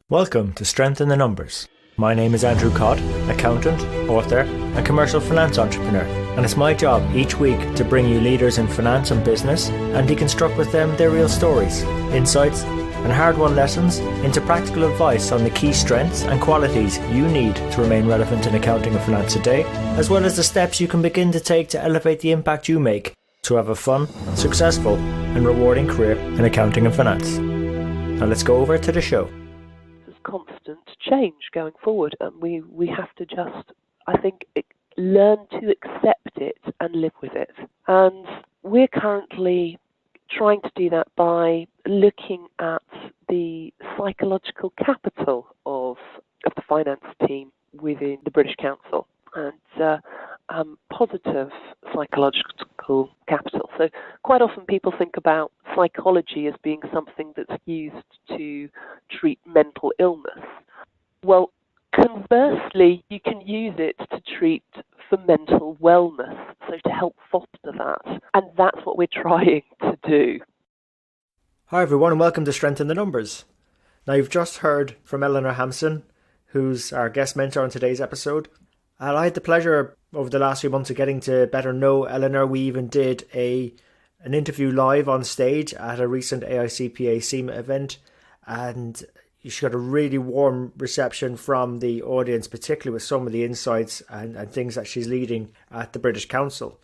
Welcome to Strength in the Numbers. My name is Andrew Codd, accountant, author, and commercial finance entrepreneur, and it's my job each week to bring you leaders in finance and business and deconstruct with them their real stories, insights, and hard-won lessons into practical advice on the key strengths and qualities you need to remain relevant in accounting and finance today, as well as the steps you can begin to take to elevate the impact you make to have a fun, successful, and rewarding career in accounting and finance. Now let's go over to the show. Constant change going forward, and we have to just, I think, learn to accept it and live with it. And we're currently trying to do that by looking at the psychological capital of the finance team within the British Council, and positive psychological capital. So quite often people think about psychology as being something that's used to treat mental illness. Well, conversely, you can use it to treat for mental wellness, so to help foster that. And that's what we're trying to do. Hi everyone, and welcome to Strength in the Numbers. Now you've just heard from Eleanor Hampson, who's our guest mentor on today's episode. And I had the pleasure over the last few months of getting to better know Eleanor. We even did an interview live on stage at a recent AICPA SEMA event, and she got a really warm reception from the audience, particularly with some of the insights and things that she's leading at the British Council.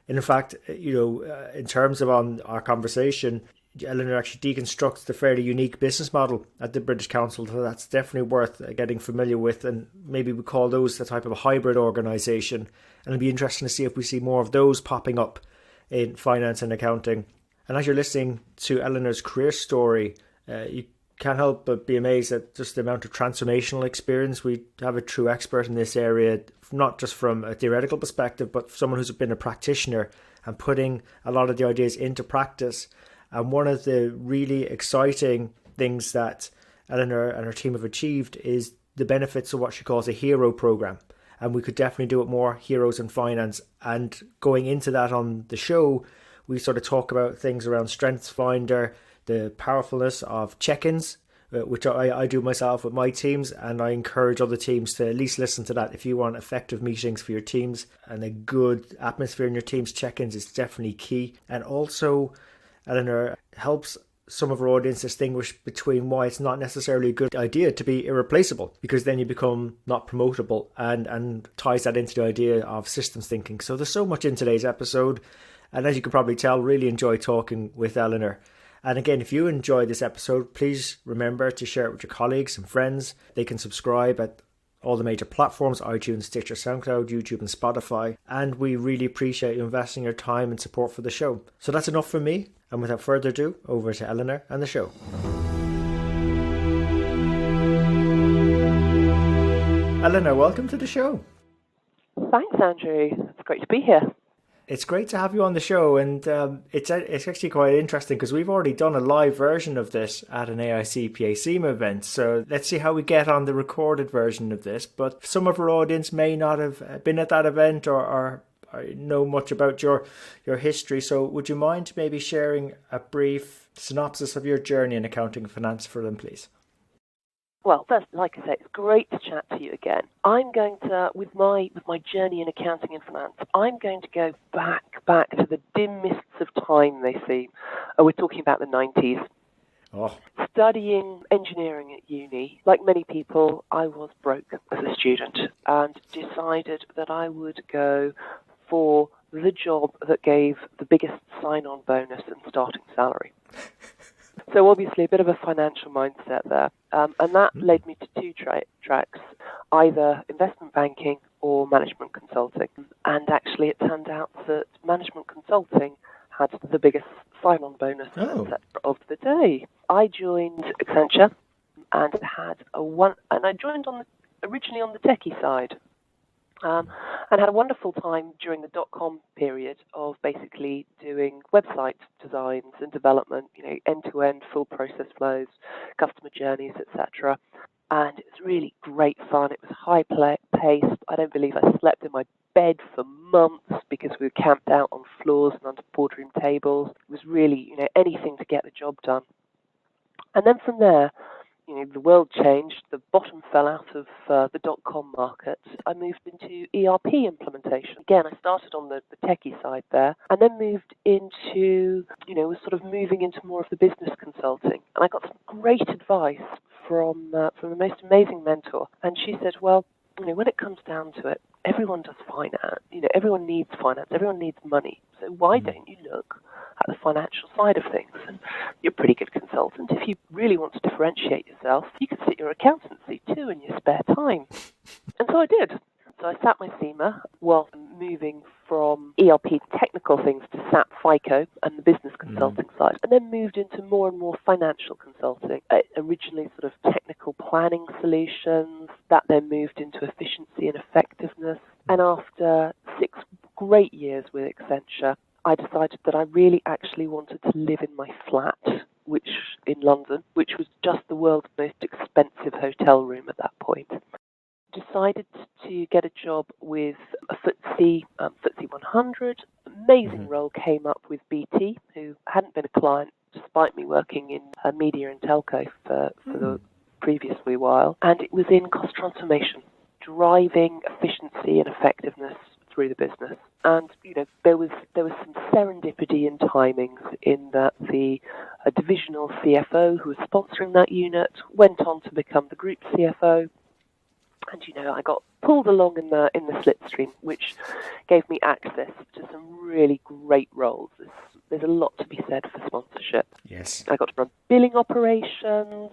And in fact, in terms of on our conversation, Eleanor actually deconstructs the fairly unique business model at the British Council, so that's definitely worth getting familiar with, and maybe we call those the type of a hybrid organisation, and it'll be interesting to see if we see more of those popping up in finance and accounting. And as you're listening to Eleanor's career story, you can't help but be amazed at just the amount of transformational experience. We have a true expert in this area, not just from a theoretical perspective, but someone who's been a practitioner and putting a lot of the ideas into practice. And one of the really exciting things that Eleanor and her team have achieved is the benefits of what she calls a hero program. And we could definitely do it more, heroes in finance. And going into that on the show, we sort of talk about things around Strengths Finder, the powerfulness of check-ins, which I do myself with my teams. And I encourage other teams to at least listen to that. If you want effective meetings for your teams and a good atmosphere in your teams, check-ins is definitely key. And also, Eleanor helps some of our audience distinguish between why it's not necessarily a good idea to be irreplaceable, because then you become not promotable, and ties that into the idea of systems thinking. So there's so much in today's episode, and as you can probably tell, really enjoy talking with Eleanor. And again, if you enjoyed this episode, please remember to share it with your colleagues and friends. They can subscribe at all the major platforms: iTunes, Stitcher, SoundCloud, YouTube and Spotify. And we really appreciate you investing your time and support for the show. So that's enough from me. And without further ado, over to Eleanor and the show. Eleanor, welcome to the show. Thanks, Andrew. It's great to be here. It's great to have you on the show, and it's actually quite interesting because we've already done a live version of this at an AICPA SEMA event. So let's see how we get on the recorded version of this. But some of our audience may not have been at that event or know much about your history. So would you mind maybe sharing a brief synopsis of your journey in accounting and finance for them, please? Well, first, like I say, it's great to chat to you again. I'm going to, with my journey in accounting and finance, I'm going to go back to the dim mists of time, they seem. We're talking about the 90s. Oh. Studying engineering at uni, like many people, I was broke as a student and decided that I would go for the job that gave the biggest sign-on bonus and starting salary. So obviously a bit of a financial mindset there. And that led me to two tracks, either investment banking or management consulting. And actually it turned out that management consulting had the biggest sign-on bonus of the day. I joined Accenture and I joined originally on the techie side. And had a wonderful time during the dot-com period of basically doing website designs and development, end-to-end full process flows, customer journeys, etc. And it was really great fun. It was high-paced. I don't believe I slept in my bed for months because we were camped out on floors and under boardroom tables. It was really, anything to get the job done. And then from there, the world changed, the bottom fell out of the dot-com market, I moved into ERP implementation. Again, I started on the techie side there, and then moved into, was sort of moving into more of the business consulting. And I got some great advice from the most amazing mentor. And she said, well, when it comes down to it, everyone does finance. Everyone needs finance. Everyone needs money. So why don't you look at the financial side of things? And you're a pretty good consultant. If you really want to differentiate yourself, you can sit your accountancy too in your spare time. And so I did. So I sat my SEMA while moving from ERP technical things to SAP FICO and the business consulting side, and then moved into more and more financial consulting. Originally sort of technical planning solutions, that then moved into efficiency and effectiveness. And after 6 great years with Accenture, I decided that I really actually wanted to live in my flat, which in London, which was just the world's most expensive hotel room at that point. Decided to get a job with a FTSE 100. Amazing role came up with BT, who hadn't been a client despite me working in media and telco for the previous wee while. And it was in cost transformation, driving efficiency and effectiveness through the business. And there was some serendipity in timings in that the divisional CFO who was sponsoring that unit went on to become the group CFO. And I got pulled along in the slipstream, which gave me access to some really great roles. There's a lot to be said for sponsorship. Yes. I got to run billing operations,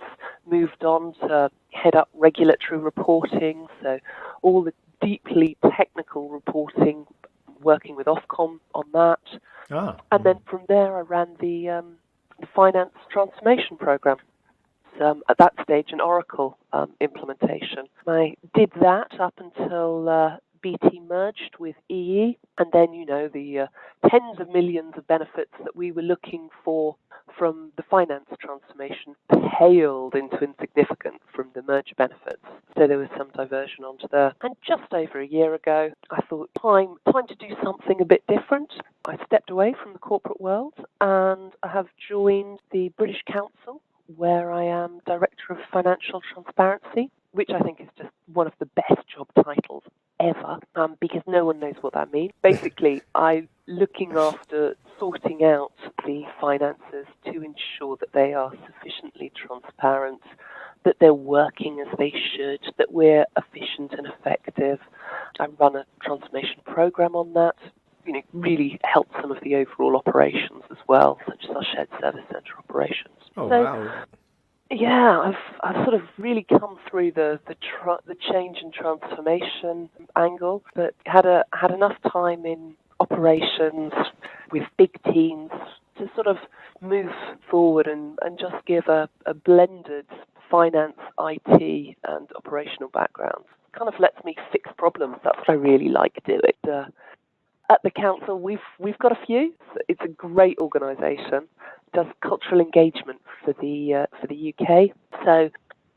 moved on to head up regulatory reporting, so all the deeply technical reporting, working with Ofcom on that. And then from there I ran the finance transformation program. At that stage, an Oracle implementation. I did that up until BT merged with EE, and then, the tens of millions of benefits that we were looking for from the finance transformation paled into insignificance from the merger benefits. So there was some diversion onto there. And just over a year ago, I thought, time to do something a bit different. I stepped away from the corporate world, and I have joined the British Council, where I am Director of Financial Transparency, which I think is just one of the best job titles ever, because no one knows what that means. Basically, I'm looking after sorting out the finances to ensure that they are sufficiently transparent, that they're working as they should, that we're efficient and effective. I run a transformation program on that, really help some of the overall operations as well, such as our shared service centre operations. Oh, so, wow. Yeah, I've sort of really come through the change and transformation angle, but had enough time in operations with big teams to sort of move forward and just give a blended finance, IT, and operational background. Kind of lets me fix problems. That's what I really like doing. At the council, we've got a few. It's a great organisation. Does cultural engagement for the UK. So,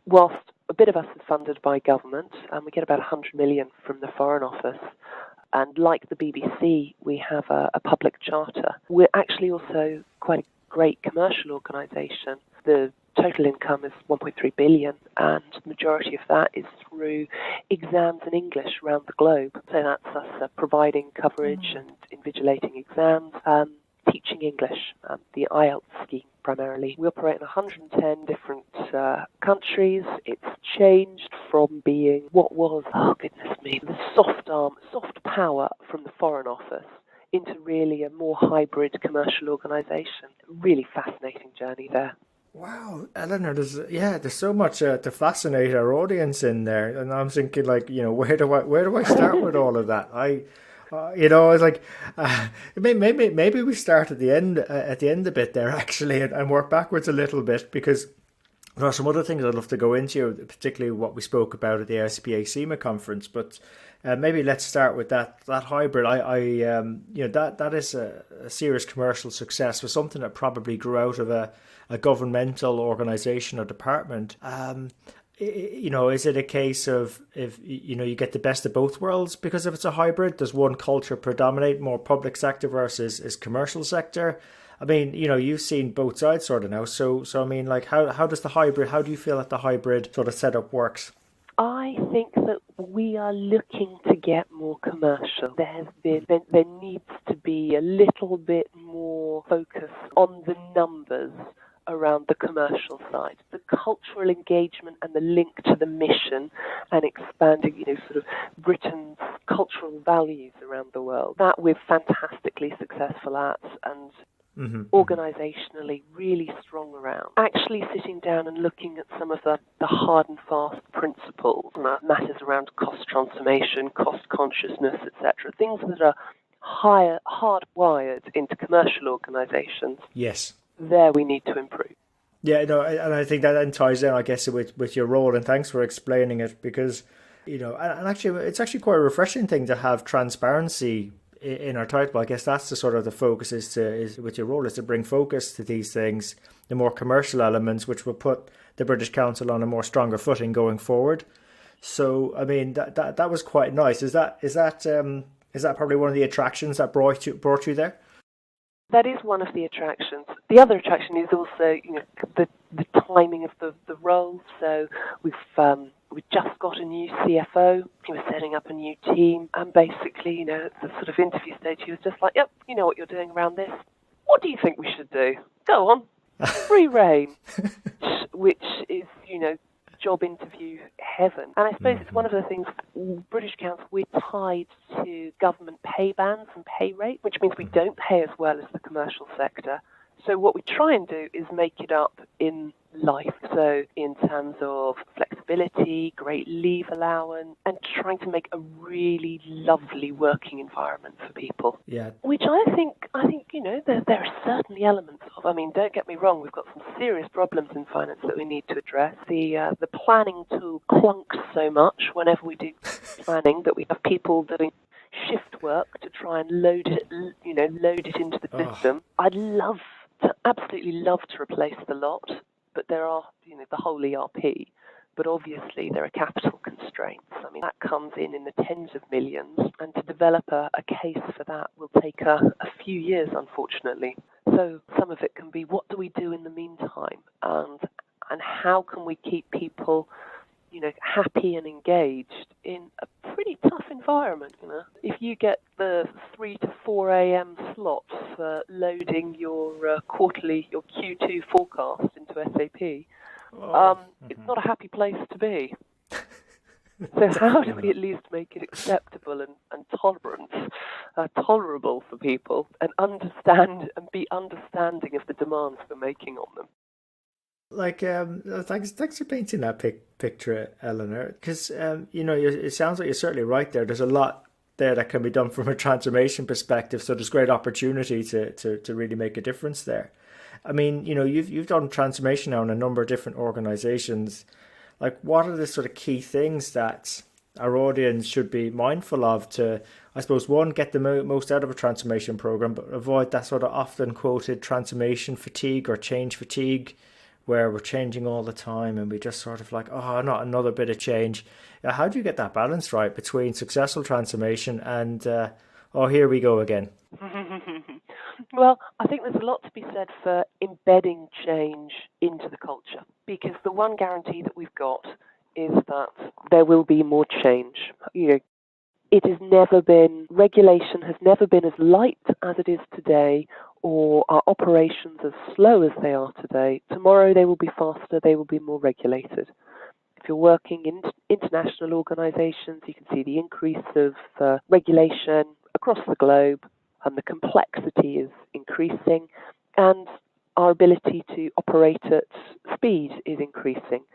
whilst a bit of us is funded by government, and we get about 100 million from the Foreign Office, and like the BBC, we have a public charter. We're actually also quite a great commercial organisation. The total income is 1.3 billion, and the majority of that is through exams in English around the globe. So that's us providing coverage and invigilating exams, teaching English, the IELTS scheme primarily. We operate in 110 different countries. It's changed from being what was, the soft power from the Foreign Office into really a more hybrid commercial organisation. Really fascinating journey there. Wow, Eleanor, there's so much to fascinate our audience in there, and I'm thinking, where do I start with all of that? It's like maybe we start at the end a bit there actually, and work backwards a little bit, because there are some other things I'd love to go into, particularly what we spoke about at the SPA SEMA conference. But maybe let's start with that hybrid. That is a serious commercial success, for something that probably grew out of a governmental organisation or department. Is it a case of, if you get the best of both worlds because if it's a hybrid? Does one culture predominate, more public sector versus commercial sector? I mean, you've seen both sides sort of now. So I mean, like, how does the hybrid? How do you feel that the hybrid sort of setup works? I think that we are looking to get more commercial. There needs to be a little bit more focus on the numbers around the commercial side, the cultural engagement and the link to the mission and expanding, sort of Britain's cultural values around the world. That we're fantastically successful at and organisationally really strong around. Actually sitting down and looking at some of the hard and fast principles, matters around cost transformation, cost consciousness, etc. Things that are hardwired into commercial organisations. Yes. There we need to improve. Yeah, no, and I think that then ties in, I guess, with your role, and thanks for explaining it, because, and actually, it's actually quite a refreshing thing to have transparency in our title. I guess that's the sort of the focus is with your role is to bring focus to these things, the more commercial elements, which will put the British Council on a more stronger footing going forward. So, I mean, that was quite nice. Is that probably one of the attractions that brought you there? That is one of the attractions. The other attraction is also, the timing of the role. So we've just got a new CFO. We're setting up a new team, and basically, the sort of interview stage, he was just like, "Yep, you know what you're doing around this. What do you think we should do? Go on, free reign," which is, job interview heaven. And I suppose it's one of the things, British Council, we're tied to government pay bands and pay rate, which means we don't pay as well as the commercial sector. So what we try and do is make it up in life. So in terms of flexibility, great leave allowance, and trying to make a really lovely working environment for people. Yeah. Which I think, there are certainly elements of. I mean, don't get me wrong, we've got some serious problems in finance that we need to address. The planning tool clunks so much whenever we do planning that we have people doing shift work to try and load it into the system. I'd absolutely love to replace the lot, but there are, the whole ERP. But obviously there are capital constraints. I mean, that comes in the tens of millions, and to develop a case for that will take a few years, unfortunately. So some of it can be, what do we do in the meantime, and how can we keep people, happy and engaged in a pretty tough environment. If you get the 3 to 4 a.m. slots for loading your your Q2 forecast into SAP, it's not a happy place to be. So how do we at least make it acceptable and tolerable for people, and understand and be understanding of the demands we're making on them? Like, thanks for painting that picture, Eleanor, because, it sounds like you're certainly right there. There's a lot there that can be done from a transformation perspective, so there's great opportunity to really make a difference there. I mean, you've done transformation now in a number of different organizations. Like, what are the sort of key things that our audience should be mindful of to, I suppose, one, get the most out of a transformation program, but avoid that sort of often quoted transformation fatigue or change fatigue, where we're changing all the time and we just sort of like, not another bit of change. How do you get that balance right between successful transformation and, here we go again? Well, I think there's a lot to be said for embedding change into the culture, because the one guarantee that we've got is that there will be more change. Regulation has never been as light as it is today, or our operations as slow as they are today. Tomorrow they will be faster, they will be more regulated. If you're working in international organizations, you can see the increase of regulation across the globe, and the complexity is increasing, and our ability to operate at speed is increasing.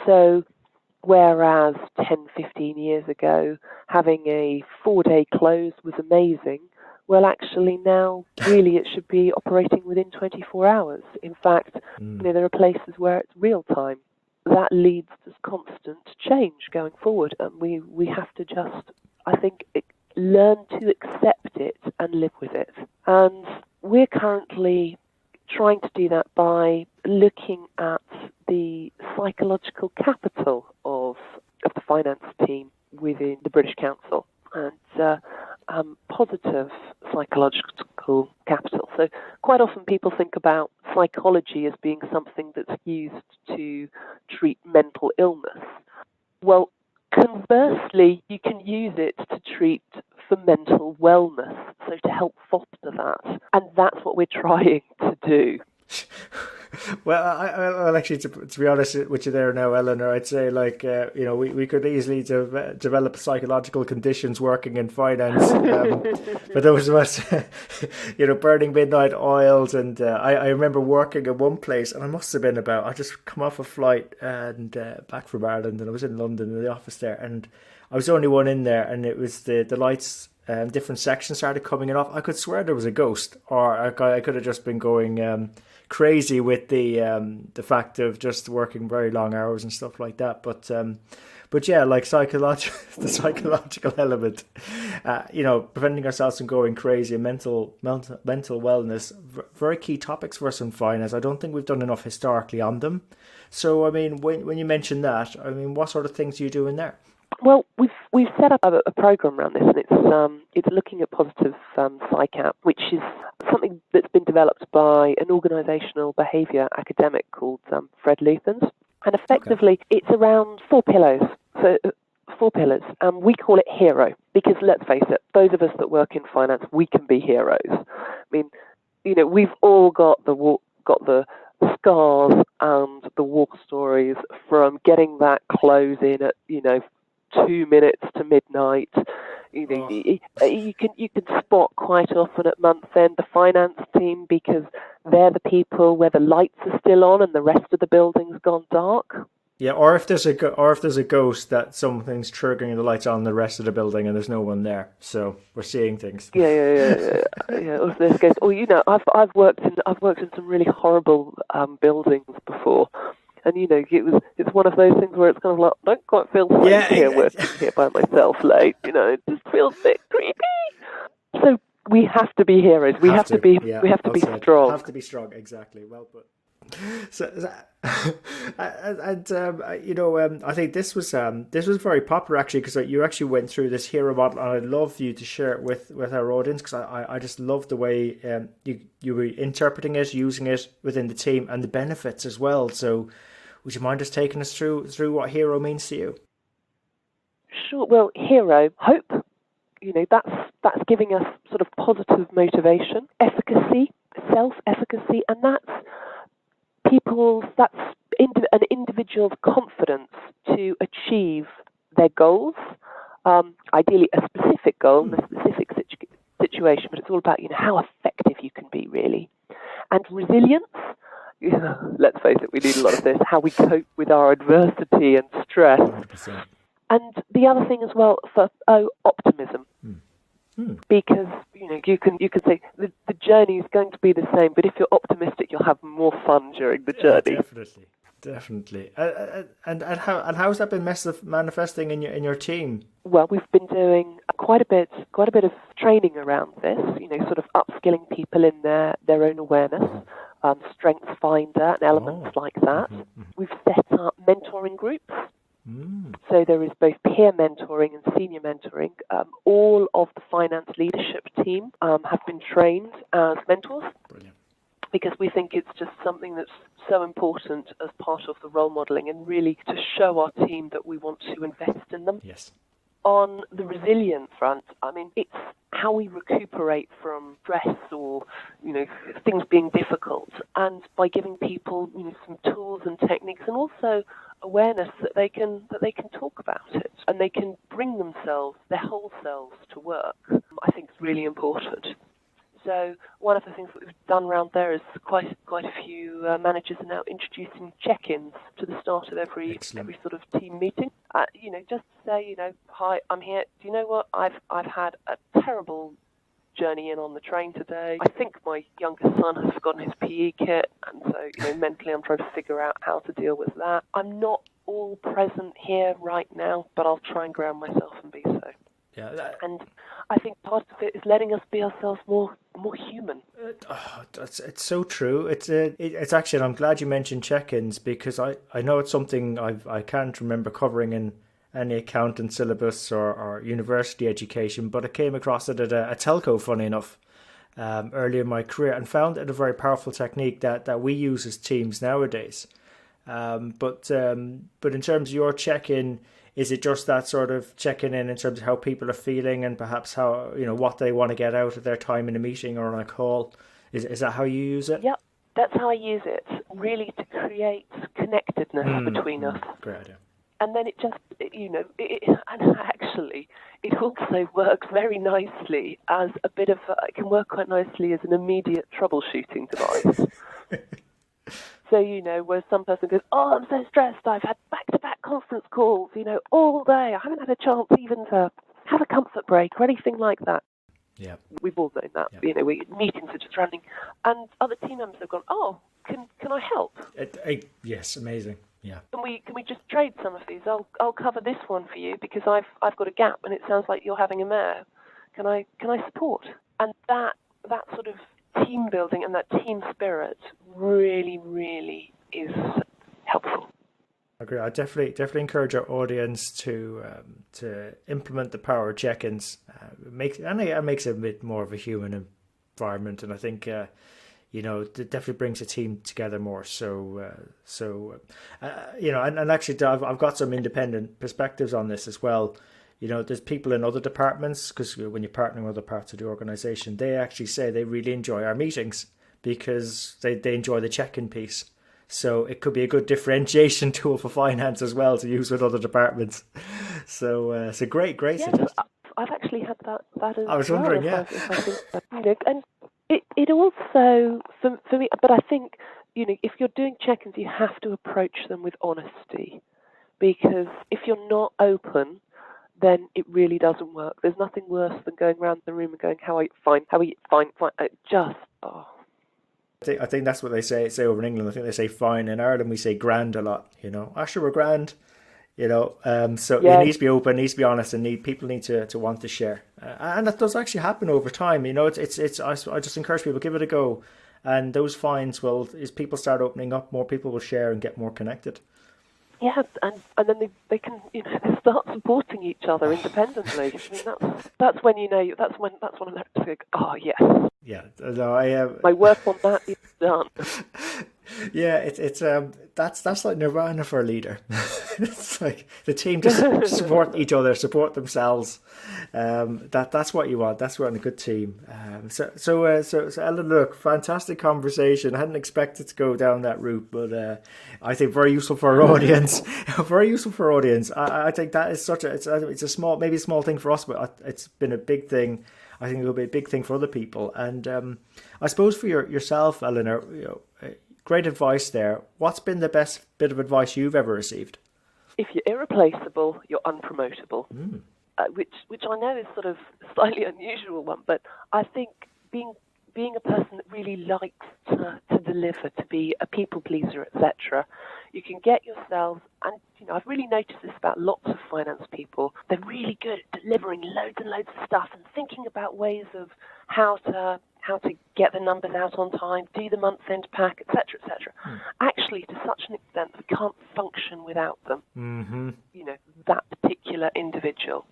So whereas 10, 15 years ago, having a 4-day close was amazing, well, actually now, really, it should be operating within 24 hours. In fact, there are places where it's real time. That leads to constant change going forward, and we have to just, I think, learn to accept it and live with it. And we're currently trying to do that by looking at the psychological capital of the finance team within the British Council, and positive psychological capital. So quite often people think about psychology as being something that's used to treat mental illness. Well, conversely, you can use it to treat for mental wellness, so to help foster that. And that's what we're trying to do. Well, actually, to be honest with you there now, Eleanor, I'd say we could easily develop psychological conditions working in finance. For those of us, burning midnight oils, and I remember working in one place, and I must have been I just come off a flight and back from Ireland, and I was in London in the office there, and I was the only one in there, and it was the lights. Different sections started coming off. I could swear there was a ghost, or I could have just been going crazy with the fact of just working very long hours and stuff like that. But yeah, like the psychological element, preventing ourselves from going crazy, and mental wellness, very key topics for us in finance. I don't think we've done enough historically on them. So I mean, when you mention that, I mean, what sort of things are you doing there? Well, we've set up a program around this, and it's looking at positive psych-app, which is something that's been developed by an organisational behaviour academic called Fred Luthans, and effectively it's around 4 pillars. So 4 pillars, and we call it hero because let's face it, those of us that work in finance, we can be heroes. I mean, we've all got the scars and the war stories from getting that close in at 2 minutes to midnight. You can spot quite often at month end the finance team because they're the people where the lights are still on and the rest of the building's gone dark. Yeah, or if there's a ghost that something's triggering the lights on the rest of the building and there's no one there, so we're seeing things. Yeah. Or if there's a ghost, or I've worked in some really horrible buildings before. And it's one of those things where it's kind of like, I don't quite feel safe here working here by myself late. It just feels a bit creepy. So we have to be heroes. We have to be strong. Have to be strong. Exactly. Well put. So, I think this was very popular actually because you actually went through this hero model, and I'd love you to share it with our audience because I just love the way you were interpreting it, using it within the team, and the benefits as well. So, would you mind just taking us through what hero means to you? Sure. Well, hero, hope. That's giving us sort of positive motivation, efficacy, self-efficacy, and that's an individual's confidence to achieve their goals, ideally a specific goal in a specific situation, but it's all about how effective you can be, really. And resilience, let's face it, we need a lot of this, how we cope with our adversity and stress. 100%. And the other thing as well for optimism. Because you can say the journey is going to be the same, but if you're optimistic, you'll have more fun during the journey. Definitely. And how has that been manifesting in your team? Well, we've been doing quite a bit of training around this. Sort of upskilling people in their own awareness, strengths finder, and elements like that. Mm-hmm. We've set up mentoring groups. So there is both peer mentoring and senior mentoring. All of the finance leadership team have been trained as mentors. Brilliant. Because we think it's just something that's so important as part of the role modelling and really to show our team that we want to invest in them. Yes. On the resilient front, I mean, it's how we recuperate from stress or, things being difficult, and by giving people, some tools and techniques, and also awareness that they can talk about it and they can bring their whole selves to work. I think it's really important. So one of the things that we've done around there is quite a few managers are now introducing check-ins to the start of every sort of team meeting. Just to say, hi, I'm here. Do you know what? I've had a terrible journey in on the train today. I think my youngest son has forgotten his PE kit, and so mentally I'm trying to figure out how to deal with that. I'm not all present here right now, but I'll try and ground myself and be so. Yeah, and I think part of it is letting us be ourselves more human. It's so true. It's actually, and I'm glad you mentioned check-ins because I know it's something I can't remember covering in any accountant syllabus or university education, but I came across it at a telco, funny enough. early in my career, and found it a very powerful technique that we use as teams nowadays. But in terms of your check-in, is it just that sort of checking in terms of how people are feeling and perhaps how, what they want to get out of their time in a meeting or on a call? Is that how you use it? Yep, that's how I use it, really to create connectedness between us. Great idea. And then it just, and actually, it also works very nicely as a bit of, it can work quite nicely as an immediate troubleshooting device. So, where some person goes, oh, I'm so stressed, I've had back-to-back conference calls, all day, I haven't had a chance even to have a comfort break or anything like that. Yeah. We've all done that. Yeah. Meetings are just running. And other team members have gone, oh, can I help? Yes, amazing. Yeah. Can we just trade some of these? I'll cover this one for you because I've got a gap and it sounds like you're having a mare. Can I support? And that sort of team building and that team spirit really, really is helpful. I agree. I definitely encourage our audience to implement the power of check-ins. It makes it a bit more of a human environment, and I think it definitely brings a team together more. And actually, I've got some independent perspectives on this as well. There's people in other departments, because when you're partnering with other parts of the organization, they actually say they really enjoy our meetings because they enjoy the check-in piece. So it could be a good differentiation tool for finance as well to use with other departments. So it's a great suggestion. I've actually had that as well. I was wondering, yeah. If I think, and it also, for me, but I think, if you're doing check-ins, you have to approach them with honesty, because if you're not open, then it really doesn't work. There's nothing worse than going around the room and going, how are you? Fine. How are you? Fine. I think that's what they say over in England. I think they say fine. In Ireland, we say grand a lot. Actually, we're grand. So it needs to be open, needs to be honest, and people need to want to share. And that does actually happen over time. I just encourage people, give it a go. And those finds as people start opening up, more people will share and get more connected. Yeah, and then they can they start supporting each other independently. I mean, that's when that's when I'm there to think, oh yes. Yeah, no, my work on that is done. Yeah, it's that's like nirvana for a leader. It's like the team just support each other, support themselves. That's what you want. That's what a good team. So Ellen, look, fantastic conversation. I hadn't expected to go down that route, but I think very useful for our audience. Very useful for our audience. I think that is it's a small thing for us, but it's been a big thing. I think it'll be a big thing for other people. And I suppose for yourself, Eleanor, great advice there. What's been the best bit of advice you've ever received? If you're irreplaceable, you're unpromotable. Which I know is sort of a slightly unusual one, but I think being a person that really likes to deliver, to be a people pleaser, etc., you can get yourselves, and I've really noticed this about lots of finance people, they're really good at delivering loads and loads of stuff and thinking about ways of how to get the numbers out on time, do the month-end pack, etc., etc. Actually, to such an extent that we can't function without them. Mm-hmm. That particular individual.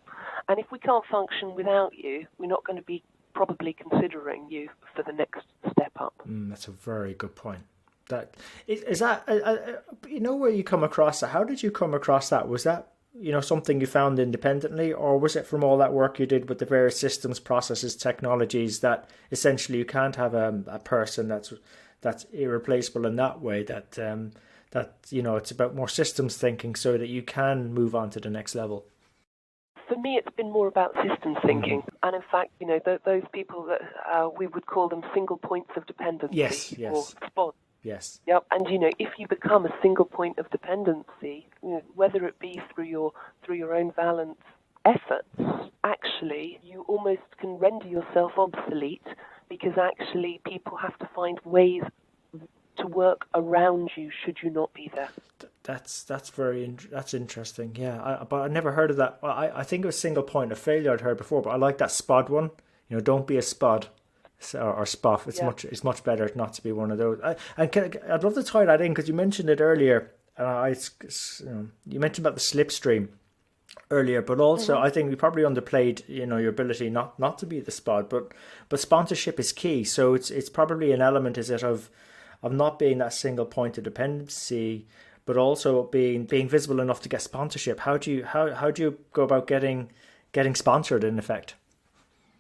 And if we can't function without you, we're not going to be probably considering you for the next step up. That's a very good point. That is that where you come across that? How did you come across that? Was that something you found independently, or was it from all that work you did with the various systems, processes, technologies, that essentially you can't have a person that's irreplaceable in that way, that it's about more systems thinking so that you can move on to the next level? For me, it's been more about systems thinking. And in fact, those people that we would call them single points of dependency. Yes. Or SPOD. Yes. Yep. And if you become a single point of dependency, whether it be through your own valiant efforts, actually you almost can render yourself obsolete, because actually people have to find ways to work around you should you not be there. That's interesting. Yeah, but I never heard of that. Well, I think it was single point of failure I'd heard before, but I like that SPOD one. Don't be a SPOD. Or SPOF. It's much better not to be one of those. I'd love to tie that in, because you mentioned it earlier. You mentioned about the slipstream, earlier, but also I think we probably underplayed, your ability not to be the spot, but sponsorship is key. So it's probably an element, is it, of not being that single point of dependency, but also being visible enough to get sponsorship. How do you go about getting sponsored in effect?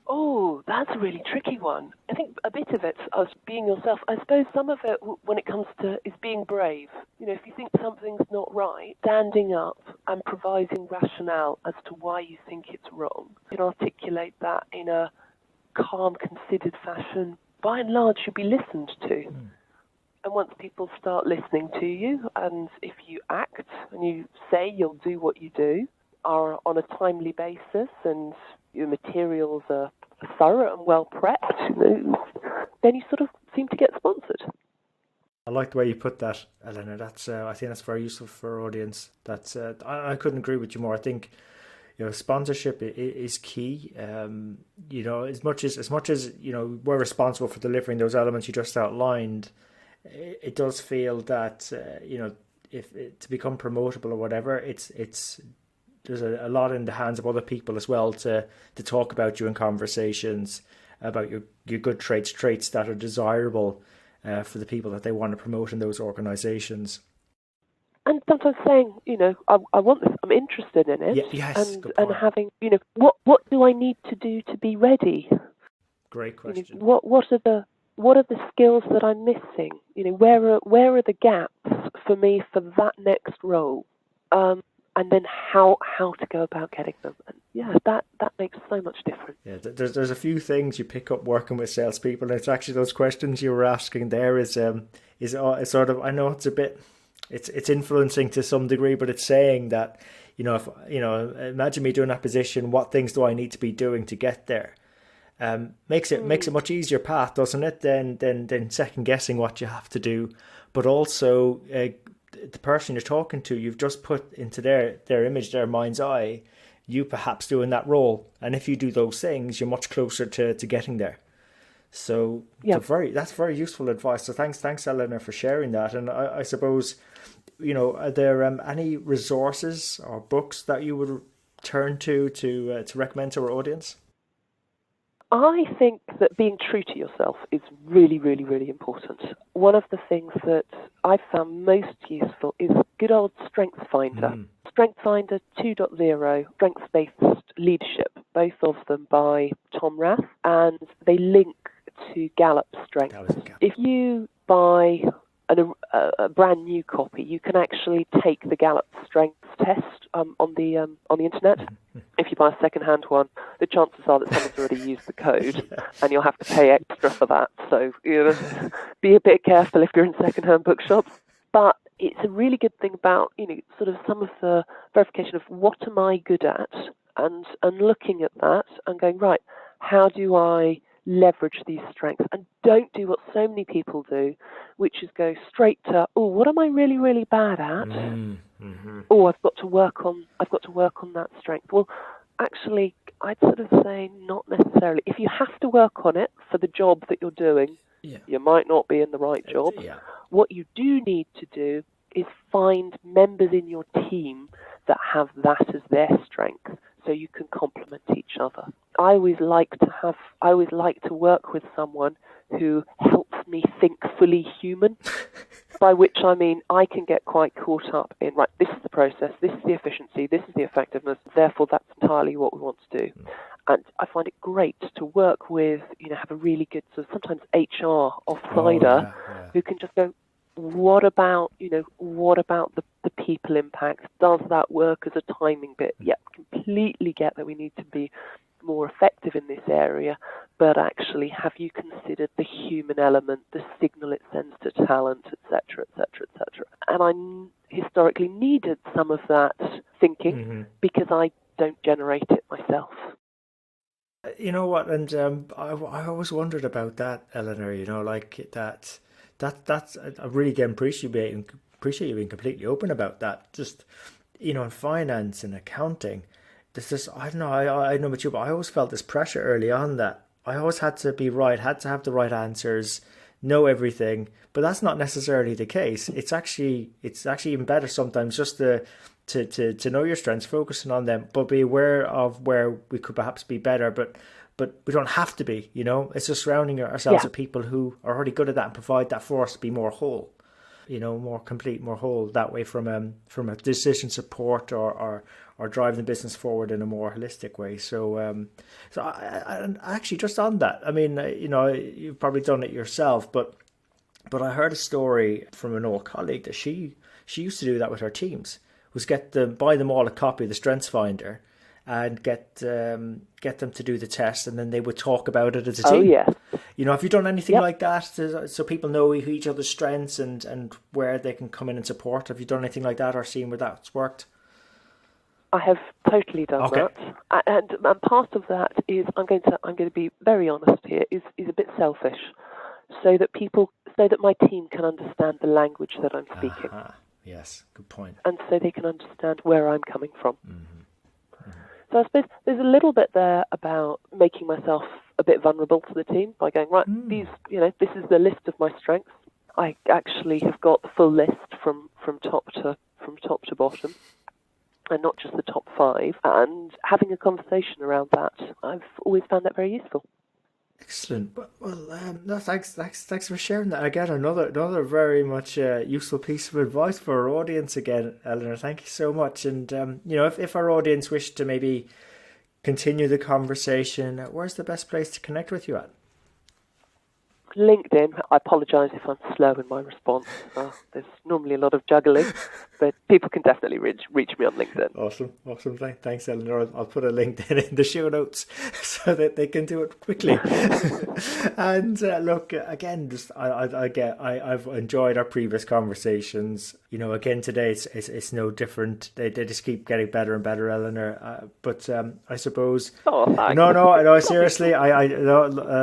Oh, that's a really tricky one. I think a bit of it's us being yourself. I suppose some of it, when it comes to, is being brave. If you think something's not right, standing up and providing rationale as to why you think it's wrong. You can articulate that in a calm, considered fashion. By and large, you'll be listened to. And once people start listening to you, and if you act and you say you'll do what you do, are on a timely basis, and your materials are thorough and well prepped, then you sort of seem to get sponsored. I like the way you put that, Eleanor. That's I think that's very useful for our audience. That's I couldn't agree with you more. I think sponsorship is key. As much as we're responsible for delivering those elements you just outlined, it does feel that if to become promotable or whatever, it's there's a lot in the hands of other people as well to talk about you in conversations about your good traits that are desirable for the people that they want to promote in those organisations. And sometimes saying, I want this, I'm interested in it. Yes, and having, what do I need to do to be ready? Great question. What are the skills that I'm missing? Where are the gaps for me for that next role? And then how to go about getting them. And that makes so much difference. Yeah, there's a few things you pick up working with salespeople, and it's actually those questions you were asking there is sort of, I know it's a bit, it's influencing to some degree, but it's saying that, if imagine me doing that position, what things do I need to be doing to get there? Makes it much easier path, doesn't it? Than second guessing what you have to do, but also the person you're talking to, you've just put into their image, their mind's eye, you perhaps doing that role. And if you do those things, you're much closer to getting there. So that's very useful advice. So thanks, Eleanor, for sharing that. And I suppose, are there any resources or books that you would turn to recommend to our audience? I think that being true to yourself is really, really, really important. One of the things that I've found most useful is good old Strengths Finder. Strengths Finder 2.0, Strengths-Based Leadership, both of them by Tom Rath, and they link to Gallup Strengths. If you buy a brand new copy, you can actually take the Gallup Strengths test on the internet. If you buy a second-hand one, the chances are that someone's already used the code, and you'll have to pay extra for that. So be a bit careful if you're in second-hand bookshops. But it's a really good thing about sort of some of the verification of what am I good at, and looking at that and going, right, how do I leverage these strengths, and don't do what so many people do, which is go straight to, what am I really, really bad at? I've got to work on that strength. Well, actually, I'd sort of say not necessarily. If you have to work on it for the job that you're doing, you might not be in the right job. What you do need to do is find members in your team that have that as their strength, so you can complement each other. I always like to work with someone who helps me think fully human, by which I mean I can get quite caught up in, right, this is the process, this is the efficiency, this is the effectiveness, therefore that's entirely what we want to do. And I find it great to work with, have a really good, sort of sometimes HR offsider who can just go, what about the people impact? Does that work as a timing bit? Yeah, completely get that we need to be more effective in this area, but actually have you considered the human element, the signal it sends to talent, etc., etc., etc.? And I historically needed some of that thinking because I don't generate it myself. You know what? And I always wondered about that, Eleanor. Like that. That's I really again appreciate you being completely open about that. Just in finance and accounting, there's this, I don't know, I know about you, but I always felt this pressure early on that I always had to be right, had to have the right answers, know everything. But that's not necessarily the case. It's actually even better sometimes just to to know your strengths, focusing on them, but be aware of where we could perhaps be better, but we don't have to be, it's just surrounding ourselves with people who are already good at that and provide that for us to be more whole, more complete, more whole that way from a decision support or driving the business forward in a more holistic way. So I actually, just on that, I mean, you've probably done it yourself, but I heard a story from an old colleague that she used to do that with her teams, was buy them all a copy of the Strengths Finder and get them to do the test, and then they would talk about it as a team. Oh, yeah. Have you done anything like that so people know each other's strengths and where they can come in and support? Have you done anything like that or seen where that's worked? I have totally done that, and part of that is I'm going to be very honest here, is a bit selfish, so that my team can understand the language that I'm speaking. Yes, good point. And so they can understand where I'm coming from. So I suppose there's a little bit there about making myself a bit vulnerable to the team by going, right, this is the list of my strengths. I actually have got the full list from top to bottom, and not just the top 5. And having a conversation around that, I've always found that very useful. Excellent. Well, thanks for sharing that. Again, another very much useful piece of advice for our audience. Again, Eleanor, thank you so much. And if our audience wish to maybe continue the conversation, where's the best place to connect with you at? LinkedIn. I apologise if I'm slow in my response. There's normally a lot of juggling, but people can definitely reach me on LinkedIn. Awesome. Thanks, Eleanor. I'll put a LinkedIn in the show notes so that they can do it quickly. And look, again, just I've enjoyed our previous conversations. Again today it's no different. They just keep getting better and better, Eleanor. But I suppose. Oh, thanks. No. Seriously, I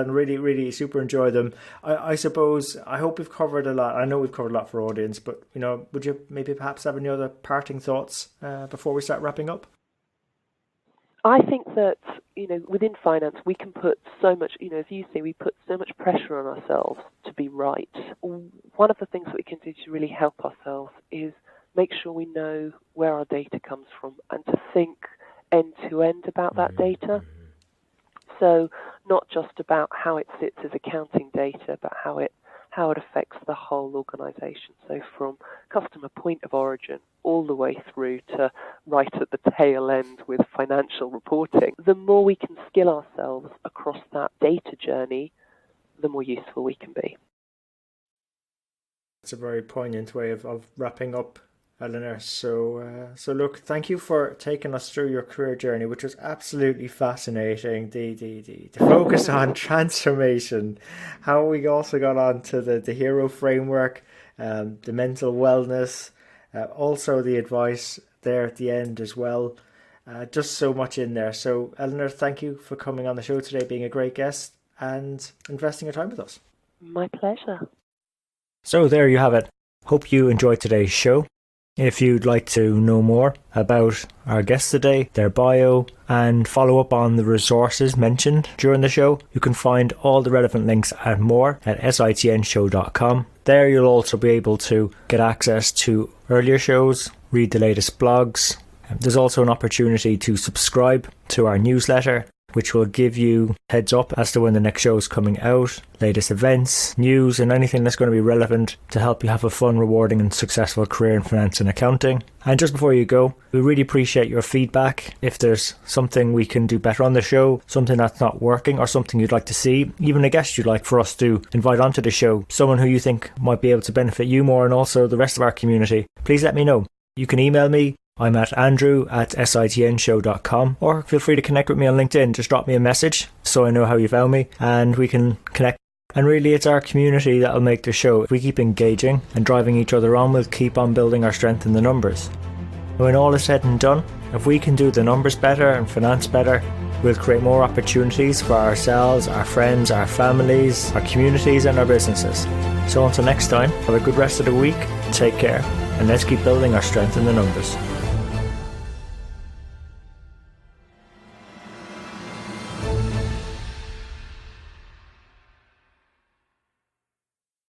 really, really super enjoy them. I suppose, I hope we've covered a lot. I know we've covered a lot for our audience, but, would you maybe perhaps have any other parting thoughts before we start wrapping up? I think that, within finance, we can put so much, as you say, we put so much pressure on ourselves to be right. One of the things that we can do to really help ourselves is make sure we know where our data comes from and to think end to end about that data. So not just about how it sits as accounting data, but how it affects the whole organisation. So from customer point of origin all the way through to right at the tail end with financial reporting. The more we can skill ourselves across that data journey, the more useful we can be. It's a very poignant way of wrapping up, Eleanor. So look, thank you for taking us through your career journey, which was absolutely fascinating. The focus on transformation, how we also got on to the hero framework, the mental wellness, also the advice there at the end as well. Just so much in there. So Eleanor, thank you for coming on the show today, being a great guest and investing your time with us. My pleasure. So there you have it. Hope you enjoyed today's show. If you'd like to know more about our guests today, their bio, and follow up on the resources mentioned during the show, you can find all the relevant links and more at sitnshow.com. There you'll also be able to get access to earlier shows, read the latest blogs. There's also an opportunity to subscribe to our newsletter, which will give you heads up as to when the next show is coming out, latest events, news, and anything that's going to be relevant to help you have a fun, rewarding and successful career in finance and accounting. And just before you go, we really appreciate your feedback. If there's something we can do better on the show, something that's not working, or something you'd like to see, even a guest you'd like for us to invite onto the show, someone who you think might be able to benefit you more and also the rest of our community, please let me know. You can email me. I'm at andrew@sitnshow.com, or feel free to connect with me on LinkedIn. Just drop me a message so I know how you found me and we can connect. And really, it's our community that'll make the show. If we keep engaging and driving each other on, we'll keep on building our strength in the numbers. When all is said and done, if we can do the numbers better and finance better, we'll create more opportunities for ourselves, our friends, our families, our communities and our businesses. So until next time, have a good rest of the week, take care, and let's keep building our strength in the numbers.